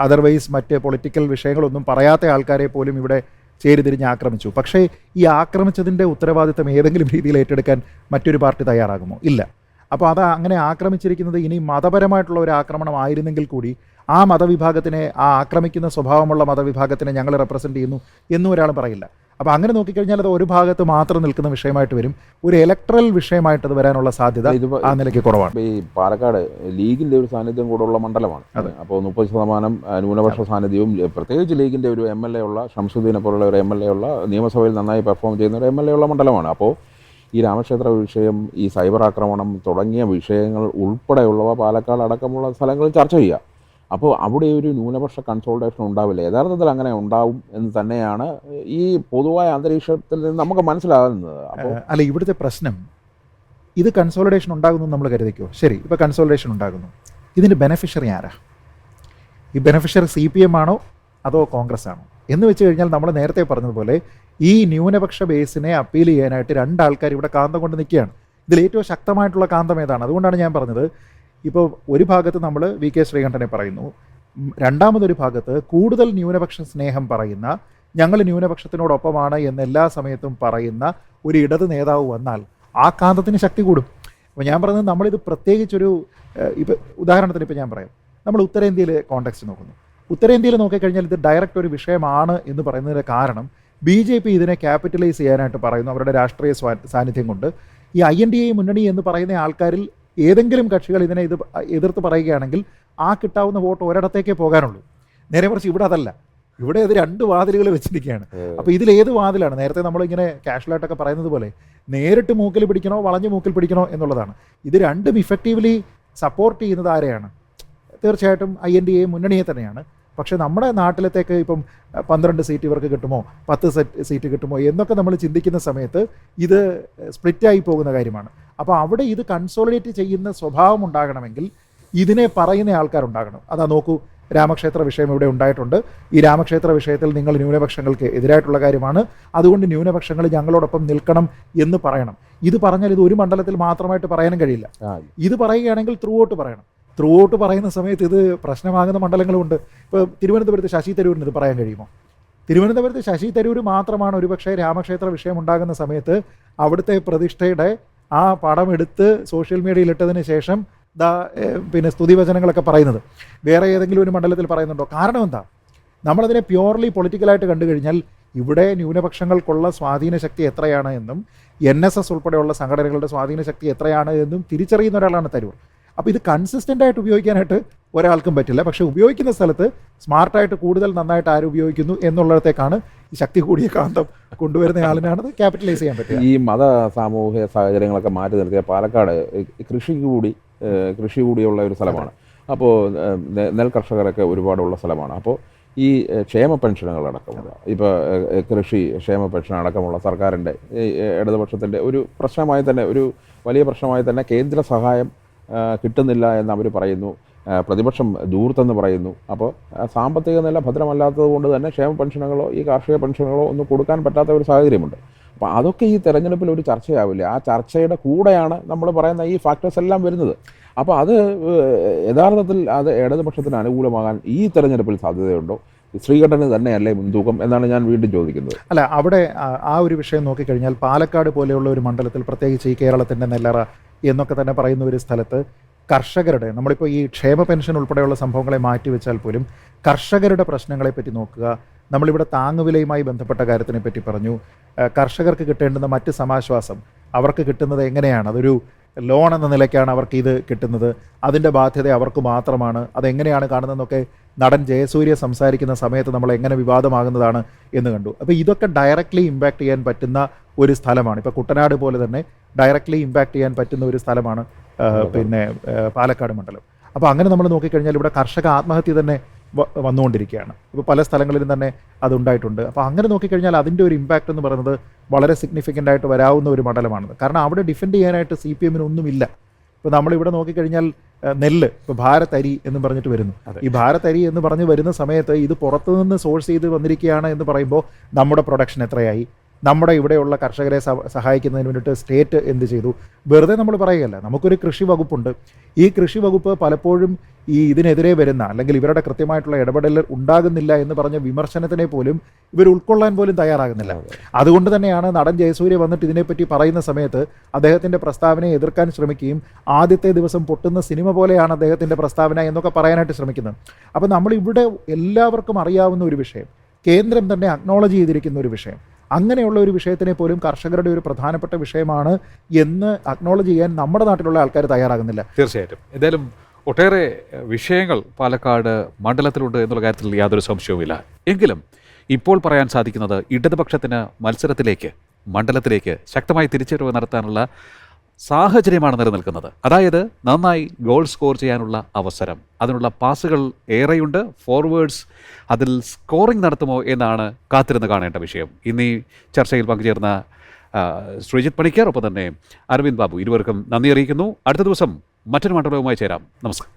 അതർവൈസ് മറ്റ് പൊളിറ്റിക്കൽ വിഷയങ്ങളൊന്നും പറയാത്ത ആൾക്കാരെ പോലും ഇവിടെ ചേരിതിരിഞ്ഞ് ആക്രമിച്ചു. പക്ഷേ ഈ ആക്രമിച്ചതിൻ്റെ ഉത്തരവാദിത്തം ഏതെങ്കിലും രീതിയിൽ ഏറ്റെടുക്കാൻ മറ്റൊരു പാർട്ടി തയ്യാറാകുമോ? ഇല്ല. അപ്പോൾ അത് അങ്ങനെ ആക്രമിച്ചിരിക്കുന്നത് ഇനി മതപരമായിട്ടുള്ള ഒരു ആക്രമണമായിരുന്നെങ്കിൽ കൂടി ആ മതവിഭാഗത്തിനെ, ആ ആക്രമിക്കുന്ന സ്വഭാവമുള്ള മതവിഭാഗത്തിനെ ഞങ്ങൾ റെപ്രസെൻ്റ് ചെയ്യുന്നു എന്നും ഒരാൾ പറയില്ല. അപ്പോൾ അങ്ങനെ നോക്കിക്കഴിഞ്ഞാൽ അത് ഒരു ഭാഗത്ത് മാത്രം നിൽക്കുന്ന വിഷയമായിട്ട് വരും. ഒരു ഇലക്ട്രൽ വിഷയമായിട്ട് അത് വരാനുള്ള സാധ്യത ആ നിലയ്ക്ക് കുറവാണ്. ഈ പാലക്കാട് ലീഗിൻ്റെ ഒരു സാന്നിധ്യം കൂടെയുള്ള മണ്ഡലമാണ്. അപ്പോൾ 30% ന്യൂനപക്ഷ സാന്നിധ്യവും പ്രത്യേകിച്ച് ലീഗിൻ്റെ ഒരു MLA ഉള്ള ഷംസുദ്ദീനെ പോലുള്ള ഒരു MLA ഉള്ള, നിയമസഭയിൽ നന്നായി പെർഫോം ചെയ്യുന്ന ഒരു MLA ഉള്ള മണ്ഡലമാണ്. അപ്പോൾ ഈ രാമക്ഷേത്ര വിഷയം, ഈ സൈബർ ആക്രമണം തുടങ്ങിയ വിഷയങ്ങൾ ഉൾപ്പെടെയുള്ളവ പാലക്കാട് അടക്കമുള്ള സ്ഥലങ്ങളിൽ ചർച്ച ചെയ്യുക. അപ്പോൾ അവിടെ ഒരു ന്യൂനപക്ഷ കൺസോൾട്ടേഷൻ ഉണ്ടാവില്ല. യഥാർത്ഥത്തിൽ അങ്ങനെ ഉണ്ടാവും എന്ന് തന്നെയാണ് ഈ പൊതുവായ അന്തരീക്ഷത്തിൽ നിന്ന് നമുക്ക് മനസ്സിലാകുന്നത്. അപ്പോൾ അല്ല, ഇവിടുത്തെ പ്രശ്നം ഇത് കൺസോളിഡേഷൻ ഉണ്ടാകുന്നു നമ്മൾ കരുതിക്കോ. ശരി, ഇപ്പോൾ കൺസോളിഡേഷൻ ഉണ്ടാകുന്നു, ഇതിൻ്റെ ബെനഫിഷ്യറി ആരാ? ഈ ബെനഫിഷ്യറി CPM ആണോ അതോ കോൺഗ്രസ് ആണോ എന്ന് വെച്ച് കഴിഞ്ഞാൽ നമ്മൾ നേരത്തെ പറഞ്ഞതുപോലെ ഈ ന്യൂനപക്ഷ ബേസിനെ അപ്പീൽ ചെയ്യാനായിട്ട് രണ്ടാൾക്കാർ ഇവിടെ കാന്തം കൊണ്ട് നിൽക്കുകയാണ്. ഇതിൽ ഏറ്റവും ശക്തമായിട്ടുള്ള കാന്തം ഏതാണ്? അതുകൊണ്ടാണ് ഞാൻ പറഞ്ഞത്, ഇപ്പോൾ ഒരു ഭാഗത്ത് നമ്മൾ VK ശ്രീകണ്ഠനെ പറയുന്നു, രണ്ടാമതൊരു ഭാഗത്ത് കൂടുതൽ ന്യൂനപക്ഷ സ്നേഹം പറയുന്ന, ഞങ്ങൾ ന്യൂനപക്ഷത്തിനോടൊപ്പമാണ് എന്ന് എല്ലാ സമയത്തും പറയുന്ന ഒരു ഇടത് നേതാവ് വന്നാൽ ആ കാന്തത്തിന് ശക്തി കൂടും. അപ്പോൾ ഞാൻ പറഞ്ഞത് നമ്മളിത് പ്രത്യേകിച്ചൊരു ഇപ്പോൾ ഉദാഹരണത്തിന് ഇപ്പോൾ ഞാൻ പറയാം, നമ്മൾ ഉത്തരേന്ത്യയിലെ കോണ്ടെക്സ്റ്റ് നോക്കുന്നു. ഉത്തരേന്ത്യയിൽ നോക്കിക്കഴിഞ്ഞാൽ ഇത് ഡയറക്റ്റ് ഒരു വിഷയമാണ് എന്ന് പറയുന്നതിൻ്റെ കാരണം BJP ഇതിനെ ക്യാപിറ്റലൈസ് ചെയ്യാനായിട്ട് പറയുന്നു അവരുടെ രാഷ്ട്രീയ സാന്നിധ്യം കൊണ്ട്. ഈ INDA മുന്നണി എന്ന് പറയുന്ന ആൾക്കാരിൽ ഏതെങ്കിലും കക്ഷികൾ ഇതിനെ എതിർത്ത് പറയുകയാണെങ്കിൽ ആ കിട്ടാവുന്ന വോട്ട് ഒരിടത്തേക്കേ പോകാനുള്ളൂ. നേരെ മറിച്ച് ഇവിടെ അതല്ല, ഇവിടെ അത് രണ്ട് വാതിലുകൾ വെച്ചിരിക്കുകയാണ്. അപ്പോൾ ഇതിലേത് വാതിലാണ്? നേരത്തെ നമ്മളിങ്ങനെ കാഷ്വലായിട്ടൊക്കെ പറയുന്നത് പോലെ നേരിട്ട് മൂക്കിൽ പിടിക്കണോ വളഞ്ഞ് മൂക്കിൽ പിടിക്കണോ എന്നുള്ളതാണ്. ഇത് രണ്ടും ഇഫക്റ്റീവ്ലി സപ്പോർട്ട് ചെയ്യുന്നത് ആരെയാണ്? തീർച്ചയായിട്ടും INDA മുന്നണിയെ തന്നെയാണ്. പക്ഷേ നമ്മുടെ നാട്ടിലത്തേക്ക് ഇപ്പം 12 സീറ്റ് ഇവർക്ക് കിട്ടുമോ, 10 സീറ്റ് കിട്ടുമോ എന്നൊക്കെ നമ്മൾ ചിന്തിക്കുന്ന സമയത്ത് ഇത് സ്പ്ലിറ്റായി പോകുന്ന കാര്യമാണ്. അപ്പോൾ അവിടെ ഇത് കൺസോളിഡേറ്റ് ചെയ്യുന്ന സ്വഭാവം ഉണ്ടാകണമെങ്കിൽ ഇതിനെ പറയുന്ന ആൾക്കാരുണ്ടാകണം. അതാ നോക്കൂ, രാമക്ഷേത്ര വിഷയം ഇവിടെ ഉണ്ടായിട്ടുണ്ട്. ഈ രാമക്ഷേത്ര വിഷയത്തിൽ നിങ്ങൾ ന്യൂനപക്ഷങ്ങൾക്ക് എതിരായിട്ടുള്ള കാര്യമാണ്, അതുകൊണ്ട് ന്യൂനപക്ഷങ്ങൾ ഞങ്ങളോടൊപ്പം നിൽക്കണം എന്ന് പറയണം. ഇത് പറഞ്ഞാൽ ഇത് ഒരു മണ്ഡലത്തിൽ മാത്രമായിട്ട് പറയാനും കഴിയില്ല. ഇത് പറയുകയാണെങ്കിൽ ത്രൂ ഔട്ട് പറയണം. ത്രൂ ഔട്ട് പറയുന്ന സമയത്ത് ഇത് പ്രശ്നമാകുന്ന മണ്ഡലങ്ങളുമുണ്ട്. ഇപ്പോൾ തിരുവനന്തപുരത്ത് ശശി തരൂരിന് ഇത് പറയാൻ കഴിയുമോ? തിരുവനന്തപുരത്ത് ശശി തരൂർ മാത്രമാണ് ഒരുപക്ഷെ രാമക്ഷേത്ര വിഷയം ഉണ്ടാകുന്ന സമയത്ത് അവിടുത്തെ പ്രതിഷ്ഠയുടെ ആ പടം എടുത്ത് സോഷ്യൽ മീഡിയയിൽ ഇട്ടതിന് ശേഷം പിന്നെ സ്തുതിവചനങ്ങളൊക്കെ പറയുന്നത്. വേറെ ഏതെങ്കിലും ഒരു മണ്ഡലത്തിൽ പറയുന്നുണ്ടോ? കാരണം എന്താ? നമ്മളതിനെ പ്യുവർലി പൊളിറ്റിക്കലായിട്ട് കണ്ടു കഴിഞ്ഞാൽ ഇവിടെ ന്യൂനപക്ഷങ്ങൾക്കുള്ള സ്വാധീന ശക്തി എത്രയാണ് എന്നും NSS ഉൾപ്പെടെയുള്ള സംഘടനകളുടെ സ്വാധീന ശക്തി എത്രയാണ് എന്നും തിരിച്ചറിയുന്ന ഒരാളാണ് തരൂർ. അപ്പോൾ ഇത് കൺസിസ്റ്റൻ്റ് ആയിട്ട് ഉപയോഗിക്കാനായിട്ട് ഒരാൾക്കും പറ്റില്ല. പക്ഷേ ഉപയോഗിക്കുന്ന സ്ഥലത്ത് സ്മാർട്ടായിട്ട് കൂടുതൽ നന്നായിട്ട് ആര് ഉപയോഗിക്കുന്നു എന്നുള്ളിടത്തേക്കാണ് ഈ ശക്തി കൂടിയ കാന്തം കൊണ്ടുവരുന്ന ആളിനാണ് അത് ക്യാപിറ്റലൈസ് ചെയ്യാൻ പറ്റുക. ഈ മത സാമൂഹിക സാഹചര്യങ്ങളൊക്കെ മാറ്റി നിർത്തിയ പാലക്കാട് കൃഷി കൂടിയുള്ള ഒരു സ്ഥലമാണ്. അപ്പോൾ നെൽ കർഷകരൊക്കെ ഒരുപാടുള്ള സ്ഥലമാണ്. അപ്പോൾ ഈ ക്ഷേമ പെൻഷനുകളടക്കമുള്ള ഇപ്പോൾ കൃഷി ക്ഷേമ പെൻഷൻ അടക്കമുള്ള സർക്കാരിൻ്റെ ഇടതുപക്ഷത്തിൻ്റെ ഒരു പ്രശ്നമായി തന്നെ, ഒരു വലിയ പ്രശ്നമായി തന്നെ കേന്ദ്ര സഹായം കിട്ടുന്നില്ല എന്ന് അവർ പറയുന്നു. പ്രതിപക്ഷം ദൂർത്തെന്ന് പറയുന്നു. അപ്പോൾ സാമ്പത്തിക നില ഭദ്രമല്ലാത്തത് കൊണ്ട് തന്നെ ക്ഷേമ പെൻഷനുകളോ ഈ കാർഷിക പെൻഷനുകളോ ഒന്നും കൊടുക്കാൻ പറ്റാത്ത ഒരു സാഹചര്യമുണ്ട്. അപ്പോൾ അതൊക്കെ ഈ തെരഞ്ഞെടുപ്പിൽ ഒരു ചർച്ചയാവില്ല. ആ ചർച്ചയുടെ കൂടെയാണ് നമ്മൾ പറയുന്ന ഈ ഫാക്ടേഴ്സ് എല്ലാം വരുന്നത്. അപ്പോൾ അത് യഥാർത്ഥത്തിൽ അത് ഇടതുപക്ഷത്തിന് അനുകൂലമാകാൻ ഈ തെരഞ്ഞെടുപ്പിൽ സാധ്യതയുണ്ടോ? ശ്രീകണ്ഠന് തന്നെയല്ലേ മുൻതൂക്കം എന്നാണ് ഞാൻ വീണ്ടും ചോദിക്കുന്നത്. അല്ല, അവിടെ ആ ഒരു വിഷയം നോക്കിക്കഴിഞ്ഞാൽ പാലക്കാട് പോലെയുള്ള ഒരു മണ്ഡലത്തിൽ, പ്രത്യേകിച്ച് ഈ കേരളത്തിൻ്റെ നെല്ലറ എന്നൊക്കെ തന്നെ പറയുന്ന ഒരു സ്ഥലത്ത് കർഷകരുടെ, നമ്മളിപ്പോൾ ഈ ക്ഷേമ പെൻഷൻ ഉൾപ്പെടെയുള്ള സംഭവങ്ങളെ മാറ്റിവെച്ചാൽ പോലും കർഷകരുടെ പ്രശ്നങ്ങളെ പറ്റി നോക്കുക. നമ്മളിവിടെ താങ്ങുവിലയുമായി ബന്ധപ്പെട്ട കാര്യത്തിനെ പറ്റി പറഞ്ഞു. കർഷകർക്ക് കിട്ടേണ്ടുന്ന മറ്റ് സമാശ്വാസം അവർക്ക് കിട്ടുന്നത് എങ്ങനെയാണ്? അതൊരു ലോൺ എന്ന നിലയ്ക്കാണ് അവർക്ക് ഇത് കിട്ടുന്നത്. അതിൻ്റെ ബാധ്യത അവർക്ക് മാത്രമാണ്. അതെങ്ങനെയാണ് കാണുന്നതെന്നൊക്കെ നടൻ ജയസൂര്യ സംസാരിക്കുന്ന സമയത്ത് നമ്മൾ എങ്ങനെ വിവാദമാകുന്നതാണ് എന്ന് കണ്ടു. അപ്പോൾ ഇതൊക്കെ ഡയറക്റ്റ്ലി ഇമ്പാക്റ്റ് ചെയ്യാൻ പറ്റുന്ന ഒരു സ്ഥലമാണ്. ഇപ്പോൾ കുട്ടനാട് പോലെ തന്നെ ഡയറക്റ്റ്ലി ഇമ്പാക്റ്റ് ചെയ്യാൻ പറ്റുന്ന ഒരു സ്ഥലമാണ് പിന്നെ പാലക്കാട് മണ്ഡലം. അപ്പോൾ അങ്ങനെ നമ്മൾ നോക്കിക്കഴിഞ്ഞാൽ ഇവിടെ കർഷക ആത്മഹത്യ തന്നെ വന്നുകൊണ്ടിരിക്കുകയാണ്. ഇപ്പോൾ പല സ്ഥലങ്ങളിലും തന്നെ അതുണ്ടായിട്ടുണ്ട്. അപ്പോൾ അങ്ങനെ നോക്കിക്കഴിഞ്ഞാൽ അതിൻ്റെ ഒരു ഇമ്പാക്റ്റ് എന്ന് പറയുന്നത് വളരെ സിഗ്നിഫിക്കൻ്റ് ആയിട്ട് വരാവുന്ന ഒരു മണ്ഡലമാണത്. കാരണം അവിടെ ഡിഫെൻഡ് ചെയ്യാനായിട്ട് CPM ഒന്നുമില്ല. ഇപ്പോൾ നമ്മളിവിടെ നോക്കിക്കഴിഞ്ഞാൽ നെല്ല്, ഇപ്പോൾ ഭാരത് അരി എന്നും പറഞ്ഞിട്ട് വരുന്നു. ഈ ഭാരത് അരി എന്ന് പറഞ്ഞ് വരുന്ന സമയത്ത് ഇത് പുറത്തുനിന്ന് സോഴ്സ് ചെയ്ത് വന്നിരിക്കുകയാണ് എന്ന് പറയുമ്പോൾ നമ്മുടെ പ്രൊഡക്ഷൻ എത്രയായി, നമ്മുടെ ഇവിടെയുള്ള കർഷകരെ സഹായിക്കുന്നതിന് വേണ്ടിയിട്ട് സ്റ്റേറ്റ് എന്ത് ചെയ്തു? വെറുതെ നമ്മൾ പറയുകയല്ല. നമുക്കൊരു കൃഷി വകുപ്പുണ്ട്. ഈ കൃഷി വകുപ്പ് പലപ്പോഴും ഈ ഇതിനെതിരെ വരുന്ന, അല്ലെങ്കിൽ ഇവരുടെ കൃത്യമായിട്ടുള്ള ഇടപെടൽ ഉണ്ടാകുന്നില്ല എന്ന് പറഞ്ഞ വിമർശനത്തിനെ പോലും ഇവർ ഉൾക്കൊള്ളാൻ പോലും തയ്യാറാകുന്നില്ല. അതുകൊണ്ട് തന്നെയാണ് നടൻ ജയസൂര്യ വന്നിട്ട് ഇതിനെപ്പറ്റി പറയുന്ന സമയത്ത് അദ്ദേഹത്തിൻ്റെ പ്രസ്താവനയെ എതിർക്കാൻ ശ്രമിക്കുകയും ആദ്യത്തെ ദിവസം പൊട്ടുന്ന സിനിമ പോലെയാണ് അദ്ദേഹത്തിൻ്റെ പ്രസ്താവന എന്നൊക്കെ പറയാനായിട്ട് ശ്രമിക്കുന്നത്. അപ്പോൾ നമ്മളിവിടെ എല്ലാവർക്കും അറിയാവുന്ന ഒരു വിഷയം, കേന്ദ്രം തന്നെ അക്നോളജ് ചെയ്തിരിക്കുന്ന ഒരു വിഷയം, അങ്ങനെയുള്ള ഒരു വിഷയത്തിനെ പോലും കർഷകരുടെ ഒരു പ്രധാനപ്പെട്ട വിഷയമാണ് എന്ന് അക്നോളജ് ചെയ്യാൻ നമ്മുടെ നാട്ടിലുള്ള ആൾക്കാർ തയ്യാറാകുന്നില്ല. തീർച്ചയായിട്ടും. എന്തായാലും ഒട്ടേറെ വിഷയങ്ങൾ പാലക്കാട് മണ്ഡലത്തിലുണ്ട് എന്നുള്ള കാര്യത്തിൽ യാതൊരു സംശയവുമില്ല. എങ്കിലും ഇപ്പോൾ പറയാൻ സാധിക്കുന്നത് ഇടതുപക്ഷത്തിന് മത്സരത്തിലേക്ക്, മണ്ഡലത്തിലേക്ക് ശക്തമായി തിരിച്ചുവരവ് നടത്താനുള്ള സാഹചര്യമാണ് നിലനിൽക്കുന്നത്. അതായത് നന്നായി ഗോൾ സ്കോർ ചെയ്യാനുള്ള അവസരം, അതിനുള്ള പാസുകൾ ഏറെയുണ്ട്. ഫോർവേഡ്സ് അതിൽ സ്കോറിംഗ് നടത്തുമോ എന്നാണ് കാത്തിരുന്ന് കാണേണ്ട വിഷയം. ഇന്ന് ഈ ചർച്ചയിൽ പങ്കുചേർന്ന ശ്രീജിത്ത് പണിക്കർ, ഒപ്പം തന്നെ അരവിന്ദ് ബാബു, ഇരുവർക്കും നന്ദി അറിയിക്കുന്നു. അടുത്ത ദിവസം മറ്റൊരു മണ്ഡലവുമായി ചേരാം. നമസ്കാരം.